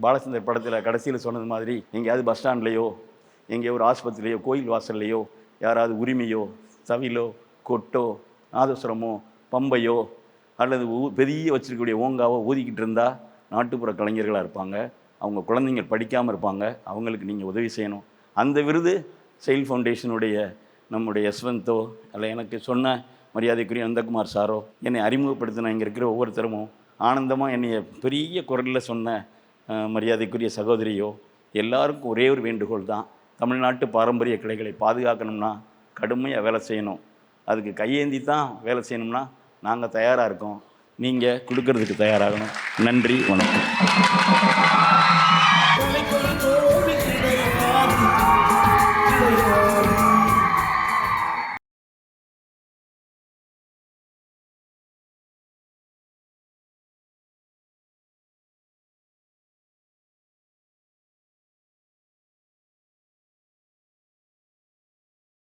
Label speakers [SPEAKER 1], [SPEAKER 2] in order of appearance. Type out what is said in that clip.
[SPEAKER 1] பாலச்சந்தர் படத்தில் கடைசியில் சொன்னது மாதிரி எங்கேயாவது பஸ் ஸ்டாண்ட்லேயோ எங்கேயோ ஒரு ஆஸ்பத்திரிலையோ கோயில் வாசல்லையோ யாராவது உரிமையோ தவிலோ கொட்டோ நாதஸ்வரமோ பம்பையோ அல்லது பெரிய வச்சிருக்கக்கூடிய ஓங்காவோ ஊதிக்கிட்டு இருந்தால் நாட்டுப்புற கலைஞர்களாக இருப்பாங்க. அவங்க குழந்தைங்க படிக்காமல் இருப்பாங்க. அவங்களுக்கு நீங்கள் உதவி செய்யணும். அந்த விருது சைல்ட் ஃபவுண்டேஷனுடைய நம்முடைய யஸ்வந்தோ அல்ல எனக்கு சொன்ன மரியாதைக்குரிய நந்தகுமார் சாரோ என்னை அறிமுகப்படுத்தின இங்கே இருக்கிற ஒவ்வொருத்தரும் ஆனந்தமாக என்னைய பெரிய குரலில் சொன்ன மரியாதைக்குரிய சகோதரியோ எல்லாருக்கும் ஒரே ஒரு வேண்டுகோள் தான். தமிழ்நாட்டு பாரம்பரிய கலைகளை பாதுகாக்கணும்னா கடுமையாக வேலை செய்யணும். அதுக்கு கையேந்தி தான் வேலை செய்யணும்னா நாங்கள் தயாராக இருக்கோம். நீங்கள் கொடுக்கறதுக்கு தயாராகணும். நன்றி, வணக்கம்.